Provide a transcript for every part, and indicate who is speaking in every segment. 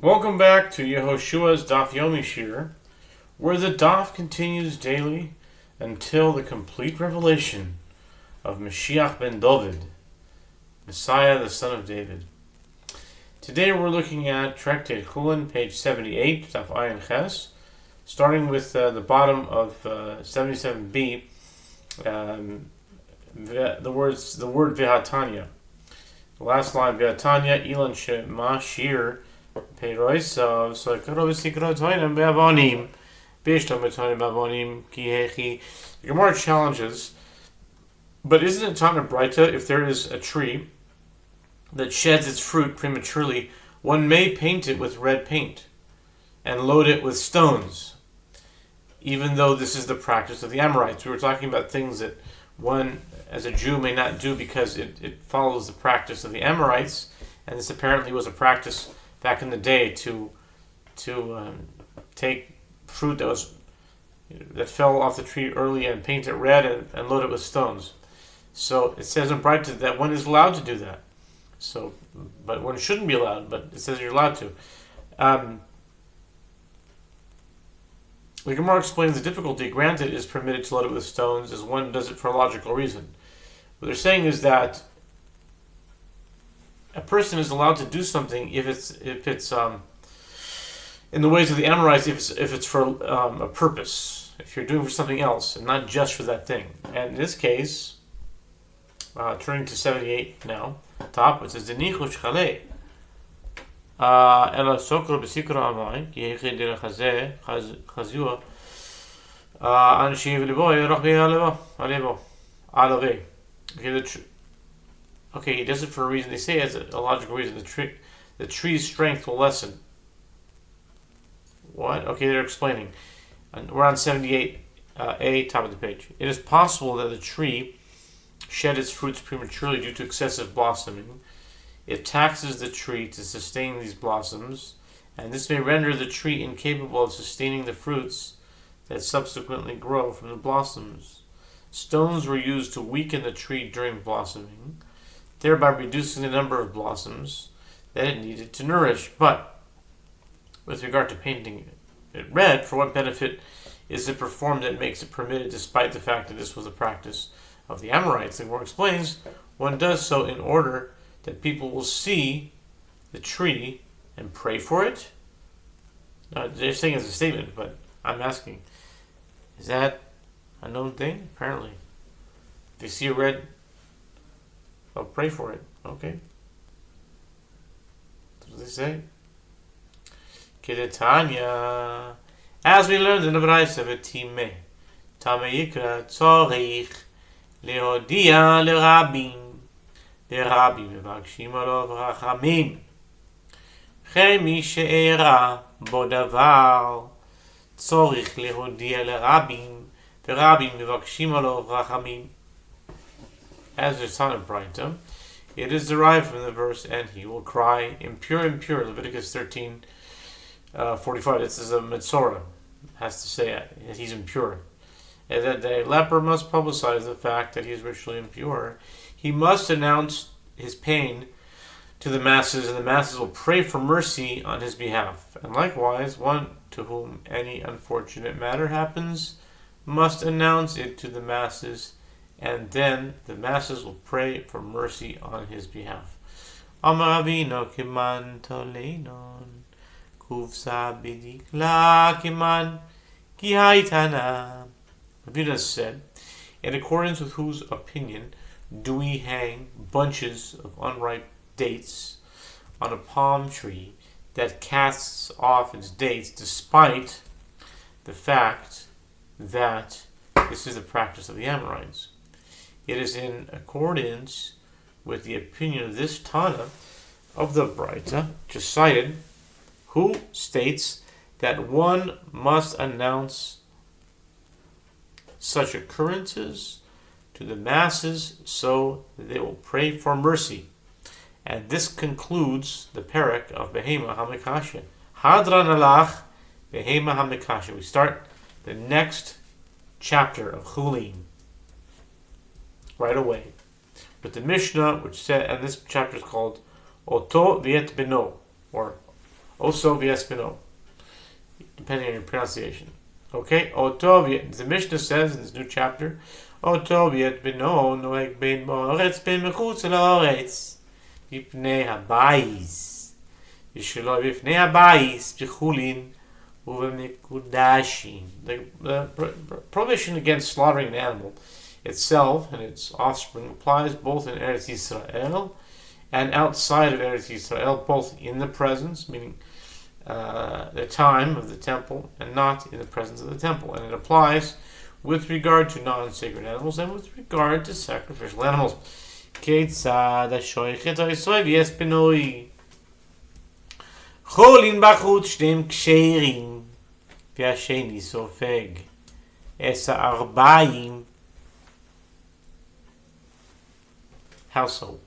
Speaker 1: Welcome back to Yehoshua's Daf Yomi Shiur, where the Daf continues daily until the complete revelation of Mashiach ben David, Messiah, the son of David. Today we're looking at Tractate Chullin, page 78, Daf Ayin Ches, starting with the bottom of 77b, the word V'hatanya. The last line, V'hatanya Ilan Shema Shir, the Gemara challenges, but isn't it Tana Braita, if there is a tree that sheds its fruit prematurely, one may paint it with red paint and load it with stones, even though this is the practice of the Amorites. We were talking about things that one, as a Jew, may not do because it follows the practice of the Amorites, and this apparently was a practice back in the day to take fruit that fell off the tree early and paint it red and load it with stones. So it says in Braita that one is allowed to do that. So, but one shouldn't be allowed. But it says you're allowed to. The Gemara explains the difficulty. Granted, it is permitted to load it with stones as one does it for a logical reason. What they're saying is that a person is allowed to do something if it's in the ways of the Amorites, if it's for a purpose, if you're doing for something else and not just for that thing. And in this case, turning to 78 now, top, it says Denichu Shchale Ela Sokro Besikra Amai Ki Yechi Dere Chazeh Chazua An Shiv Libo Yerach Be'alevo Alave. Okay, he does it for a reason. They say as a logical reason. The tree's strength will lessen. What? Okay, they're explaining. We're on 78a, top of the page. It is possible that the tree shed its fruits prematurely due to excessive blossoming. It taxes the tree to sustain these blossoms, and this may render the tree incapable of sustaining the fruits that subsequently grow from the blossoms. Stones were used to weaken the tree during blossoming, thereby reducing the number of blossoms that it needed to nourish. But with regard to painting it red, for what benefit is it performed that makes it permitted, despite the fact that this was a practice of the Amorites? The Gemara explains, one does so in order that people will see the tree and pray for it. Now, they're saying it's a statement, but I'm asking, is that a known thing? Apparently. If they see a red, I'll pray for it. Okay. That's what they say. Kedetanya. As we learned in the Braisa v'timeh, Tameh Yikra tzorich lehodia lerabim מבקשים עליו רחמים. וכן מי שאירע בו דבר צורך להודיע לרבים, ורבים מבקשים עליו רחמים. As it's on in Braita, it is derived from the verse, and he will cry, impure, impure, Leviticus 13:45. This is a Metzora, has to say that he's impure. And that the leper must publicize the fact that he is ritually impure. He must announce his pain to the masses, and the masses will pray for mercy on his behalf. And likewise, one to whom any unfortunate matter happens must announce it to the masses, and then the masses will pray for mercy on his behalf. Amar Rabino kiman toleinon kuvsa bidikla kiman ki haitana. Rabino said, in accordance with whose opinion do we hang bunches of unripe dates on a palm tree that casts off its dates, despite the fact that this is the practice of the Amorites? It is in accordance with the opinion of this Tana of the Braita, just cited, who states that one must announce such occurrences to the masses so that they will pray for mercy. And this concludes the parak of Behema HaMikasha. Hadran alach Behema HaMikasha. We start the next chapter of Chullin right away with the Mishnah, which said, and this chapter is called Oto Viet Beno, or Osoviet Spino, depending on your pronunciation. Okay, Otoviet. The Mishnah says in this new chapter, Otoviet Bino Noeg Ben Moretz Ben Mechutz Laretz Bipnei Habayis Yishelo Bipnei Habayis B'Chullin Uvemekudashim. The prohibition against slaughtering an animal itself and its offspring applies both in Eretz Yisrael and outside of Eretz Yisrael, both in the presence, meaning the time of the temple, and not in the presence of the temple. And it applies with regard to non-sacred animals and with regard to sacrificial animals. Chullin b'chutz shneim ksherim v'hasheni sofeg esa arba'im. How so?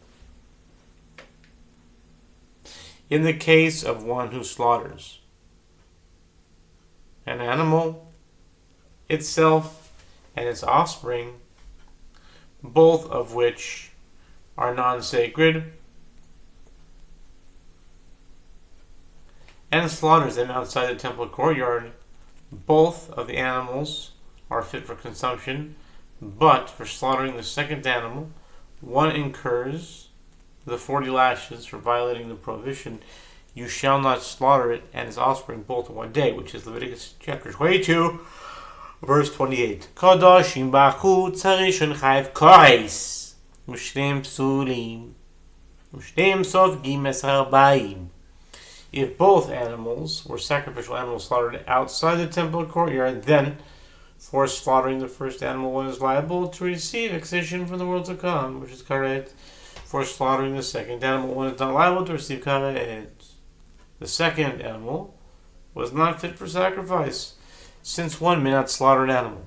Speaker 1: In the case of one who slaughters an animal itself and its offspring, both of which are non-sacred, and slaughters them outside the temple courtyard, both of the animals are fit for consumption, but for slaughtering the second animal, one incurs the 40 lashes for violating the prohibition. You shall not slaughter it and its offspring both in one day, which is Leviticus chapter 22, verse 28. Kadoshim b'chutz harishon chayv koreis u'shneim psulim u'shneim sofgim es harbayim. If both animals were sacrificial animals slaughtered outside the temple courtyard, then for slaughtering the first animal, one is liable to receive excision from the world to come, which is karet. For slaughtering the second animal, one is not liable to receive karet. The second animal was not fit for sacrifice, since one may not slaughter an animal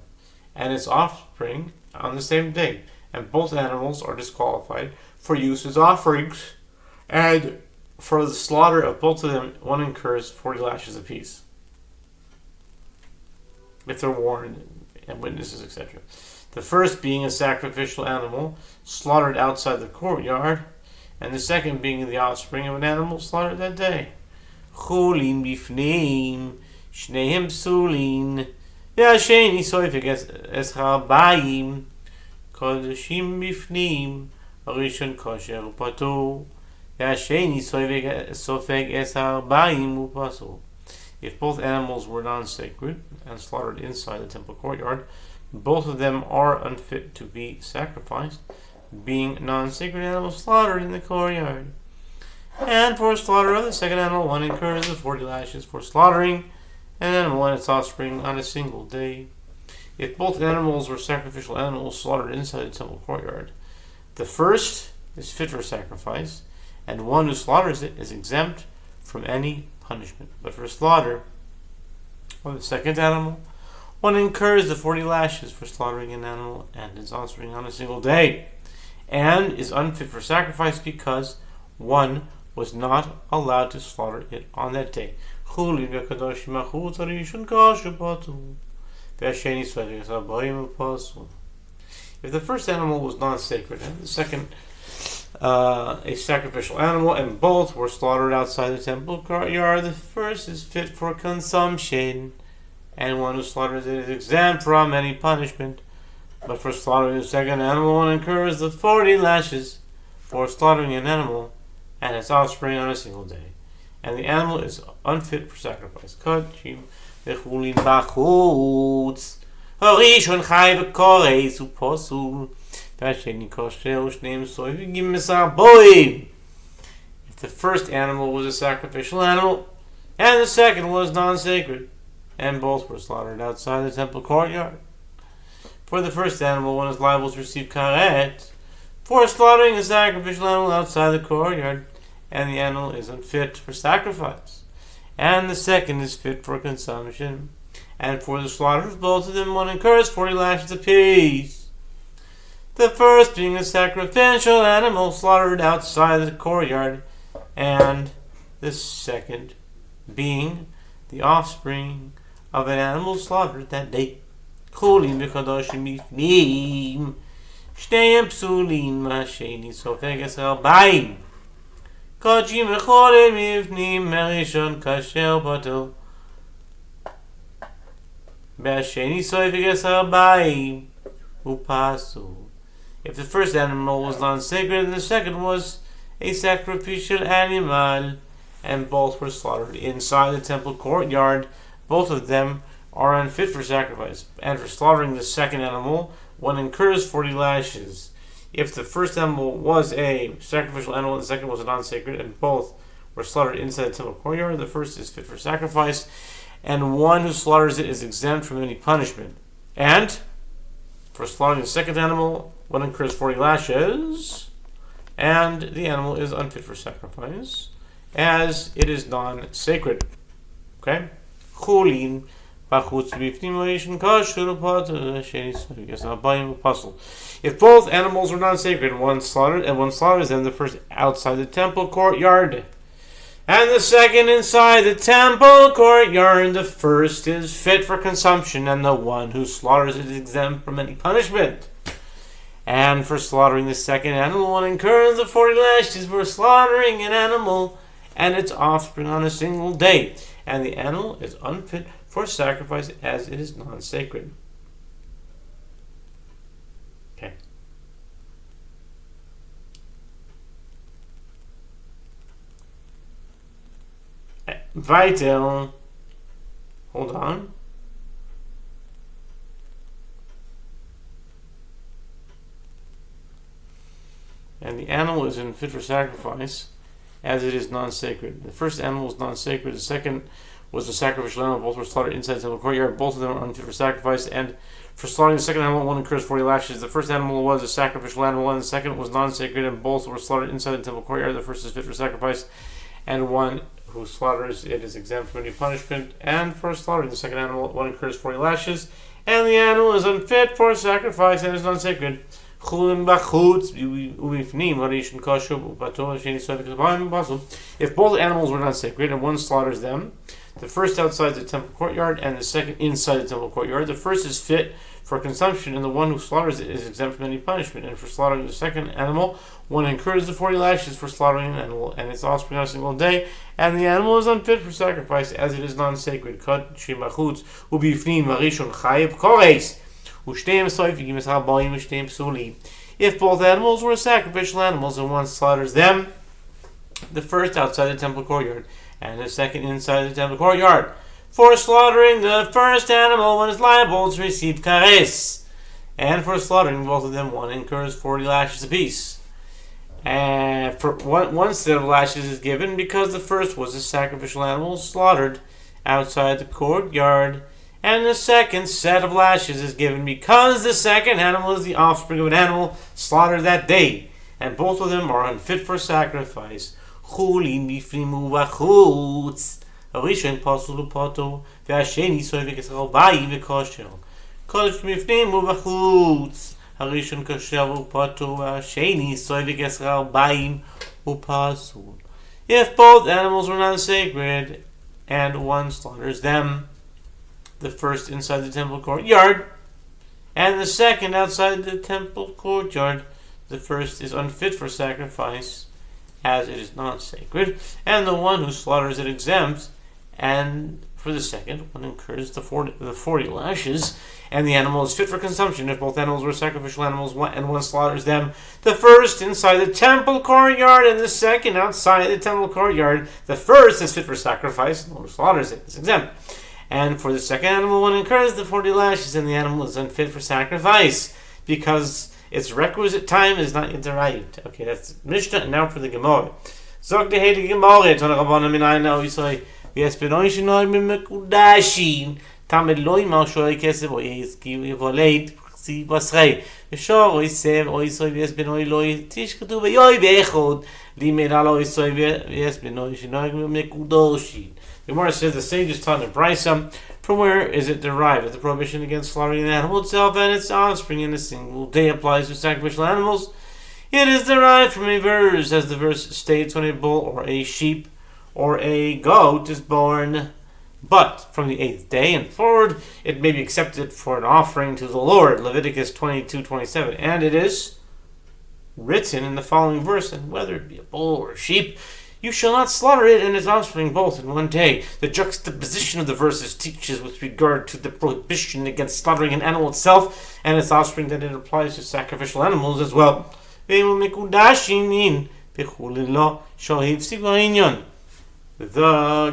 Speaker 1: and its offspring on the same day, and both animals are disqualified for use as offerings, and for the slaughter of both of them, one incurs 40 lashes apiece, if they're warned and witnesses, etc. The first being a sacrificial animal slaughtered outside the courtyard, and the second being the offspring of an animal slaughtered that day. Chullin bifneim, shneim psulin, v'hasheni soifek es harbayim, kodeshim bifneim, harishon kosher upatur, v'hasheni soifek es harbayim upatur. If both animals were non-sacred and slaughtered inside the temple courtyard, both of them are unfit to be sacrificed, being non-sacred animals slaughtered in the courtyard. And for slaughter of the second animal, one incurs the 40 lashes for slaughtering an animal and its offspring on a single day. If both animals were sacrificial animals slaughtered inside the temple courtyard, the first is fit for sacrifice, and one who slaughters it is exempt from any punishment. But for slaughter of the second animal, one incurs the 40 lashes for slaughtering an animal and its offspring on a single day, and is unfit for sacrifice because one was not allowed to slaughter it on that day. If the first animal was non-sacred and the second a sacrificial animal, and both were slaughtered outside the temple courtyard, the first is fit for consumption, and one who slaughters it is exempt from any punishment. But for slaughtering the second animal, one incurs the 40 lashes for slaughtering an animal and its offspring on a single day, and the animal is unfit for sacrifice. Kodshim v'chulin b'chutz harishon chayv koreis u'posul v'hasheni kosher u'shneim soifgim es harbayim. If the first animal was a sacrificial animal and the second was non-sacred, and both were slaughtered outside the temple courtyard, for the first animal, one is liable to receive karet for slaughtering a sacrificial animal outside the courtyard, and the animal is unfit for sacrifice. And the second is fit for consumption, and for the slaughter of both of them, one incurs 40 lashes apiece. The first being a sacrificial animal slaughtered outside the courtyard, and the second being the offspring of an animal slaughtered that day. Chullin v'kadoshim bifneim, shneim psulim, v'hasheni sofek es harbayim, קודשים וחולים מבנים מראשון כשר פטור. והשני סופג 10 באים ופסול. If the first animal was non-sacred and the second was a sacrificial animal, and both were slaughtered inside the temple courtyard, both of them are unfit for sacrifice. And for slaughtering the second animal, one incurs 40 lashes. If the first animal was a sacrificial animal and the second was a non-sacred, and both were slaughtered inside the temple courtyard, the first is fit for sacrifice, and one who slaughters it is exempt from any punishment. And for slaughtering the second animal, one incurs 40 lashes, and the animal is unfit for sacrifice, as it is non-sacred. Okay? Chullin. If both animals are non-sacred, one slaughters them, the first outside the temple courtyard, and the second inside the temple courtyard, the first is fit for consumption, and the one who slaughters it is exempt from any punishment. And for slaughtering the second animal, one incurs the 40 lashes for slaughtering an animal and its offspring on a single day, and the animal is unfit for sacrifice as it is non-sacred. Okay. Weiter. Hold on. And the animal is unfit for sacrifice as it is non-sacred. The first animal is non-sacred. The second was the sacrificial animal. Both were slaughtered inside the temple courtyard. Both of them are unfit for sacrifice. And for slaughtering the second animal, one incurs 40 lashes. The first animal was a sacrificial animal, and the second was non-sacred, and both were slaughtered inside the temple courtyard. The first is fit for sacrifice, and one who slaughters it is exempt from any punishment. And for slaughtering the second animal, one incurs 40 lashes, and the animal is unfit for sacrifice and is non-sacred. If both animals were not sacred and one slaughters them, the first outside the temple courtyard and the second inside the temple courtyard, the first is fit for consumption, and the one who slaughters it is exempt from any punishment. And for slaughtering the second animal, one incurs the 40 lashes for slaughtering an animal and its offspring on a single day, and the animal is unfit for sacrifice as it is non-sacred. If both animals were sacrificial animals and one slaughters them, the first outside the temple courtyard and the second inside the temple courtyard, for slaughtering the first animal, one is liable to receive kares, and for slaughtering both of them, one incurs 40 lashes apiece. And for one set of lashes is given because the first was a sacrificial animal slaughtered outside the courtyard, and the second set of lashes is given because the second animal is the offspring of an animal slaughtered that day, and both of them are unfit for sacrifice. Chullin bifnim uvachutz. הראשון פסול ופטור, והשני סופג 10 באים וכשר. קודש בפנים ובחוץ. הראשון כשר ופטור, והשני סופג 10 באים ופסול. If both animals were not sacred, and one slaughters them, the first inside the temple courtyard, and the second outside the temple courtyard, the first is unfit for sacrifice, as it is not sacred, and the one who slaughters it exempt, and for the second, one incurs the 40 lashes, and the animal is fit for consumption. If both animals were sacrificial animals and one slaughters them, the first inside the temple courtyard and the second outside the temple courtyard, the first is fit for sacrifice, and the one who slaughters it is exempt. And for the second animal, one incurs the 40 lashes, and the animal is unfit for sacrifice, because its requisite time is not yet arrived. Okay, that's Mishnah, and now for the Gemara. Zog the Heilige Gemara, Tana Rabbanan Minayna Oisoi, Yes, Benoy Shinoi Mimekudashin, Tamed Loi Malshoi Kesef Oiski, Volate, Si Basrei, Vishor Oisev, Oisoi, Yes, Benoy Loi, Tishkatu, Yoi Bechod, Limeral Oisoi, Yes, Benoy Shinoi Mimekudoshin. The Gemara says the sages taught in Brisa. From where is it derived? That the prohibition against slaughtering the animal itself and its offspring in a single day applies to sacrificial animals? It is derived from a verse, as the verse states, when a bull or a sheep or a goat is born. But from the 8th day and forward, it may be accepted for an offering to the Lord. Leviticus 22:27. And it is written in the following verse, and whether it be a bull or a sheep, You shall not slaughter it and its offspring both in one day. The juxtaposition of the verses teaches with regard to the prohibition against slaughtering an animal itself and its offspring that it applies to sacrificial animals as well. The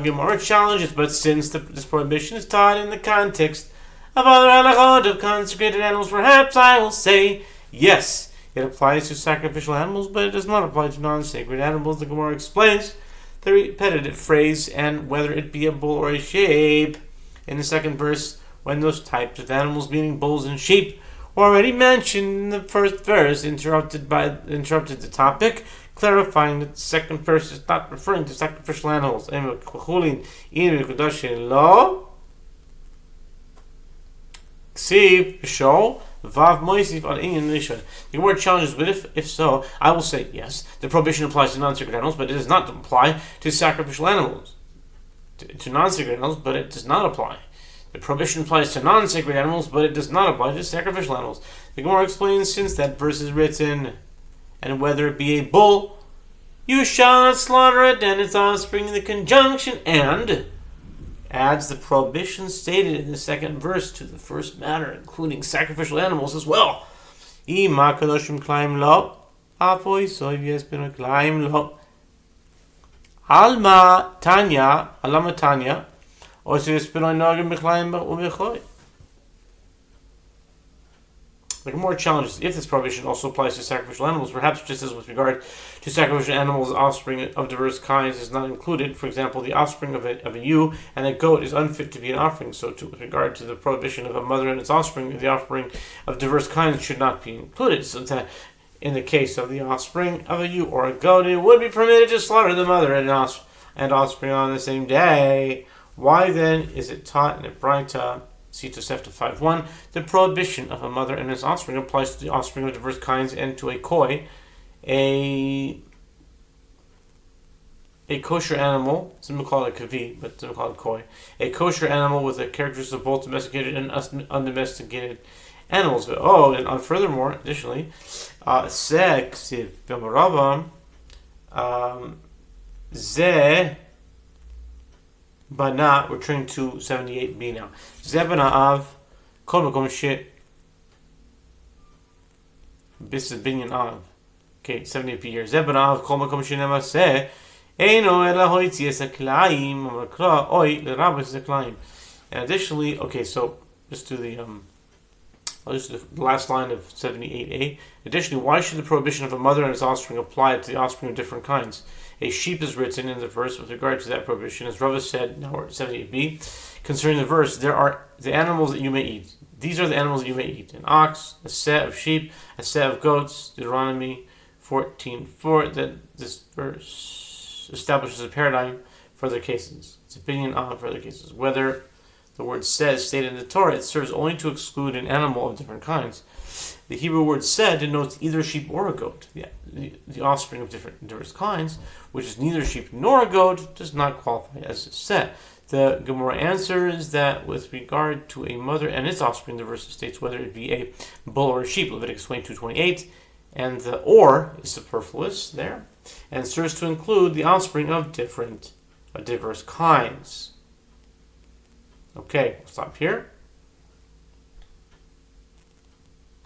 Speaker 1: Gemara challenges, but since this prohibition is taught in the context of other halachot of consecrated animals, perhaps I will say, yes, it applies to sacrificial animals, but it does not apply to non-sacred animals. The Gemara explains the repetitive phrase, and whether it be a bull or a sheep. In the second verse, when those types of animals, meaning bulls and sheep, were already mentioned in the first verse, interrupted the topic, clarifying that the second verse is not referring to sacrificial animals. Chullin show Vav Moisif on Inyan Rishon. The word challenges, but if so, I will say yes. The prohibition applies to non-sacred animals, but it does not apply to sacrificial animals. To non-sacred animals, but it does not apply. The prohibition applies to non-sacred animals, but it does not apply to sacrificial animals. The Gemara explains, since that verse is written, and whether it be a bull, you shall not slaughter it and its offspring in the conjunction, and adds the prohibition stated in the second verse to the first matter, including sacrificial animals as well. Alma Tanya, or the Gemara challenges if this prohibition also applies to sacrificial animals, perhaps just as with regard to sacrificial animals, offspring of diverse kinds is not included. For example, the offspring of a ewe and a goat is unfit to be an offering. So, with regard to the prohibition of a mother and its offspring, the offspring of diverse kinds should not be included. So that in the case of the offspring of a ewe or a goat, it would be permitted to slaughter the mother and offspring on the same day. Why then is it taught in the Braita? See Tosefta 5.1. The prohibition of a mother and its offspring applies to the offspring of diverse kinds and to a koi, a kosher animal. Some will call it a kavi, but some will call it koi. A kosher animal with the characteristics of both domesticated and undomesticated animals. Oh, and furthermore, additionally, seksiv b'marava ze. Bana, we're turning to 78b now. Zebana av, kol makom shit. This is binyan av. Okay, 78b here. Zebana av, kol makom shit nemaseh. Eino ela hoitzi es aklaim, amakra, oi, lerabas aklaim. And additionally, okay, so just do the I'll just do the last line of 78a. Additionally, why should the prohibition of a mother and its offspring apply to the offspring of different kinds? A sheep is written in the verse with regard to that prohibition. As Rava said, now we're at 78b, concerning the verse, there are the animals that you may eat. These are the animals that you may eat. An ox, a set of sheep, a set of goats, Deuteronomy 14:4. That this verse establishes a paradigm for other cases. It's opinion on for other cases. Whether the word says stated in the Torah, it serves only to exclude an animal of different kinds. The Hebrew word said denotes either a sheep or a goat. The offspring of diverse kinds, which is neither sheep nor a goat, does not qualify as a set. The Gemara answers that with regard to a mother and its offspring, the verse states whether it be a bull or a sheep, Leviticus 22:28, and the or is superfluous there, and serves to include the offspring of diverse kinds. Okay, we'll stop here.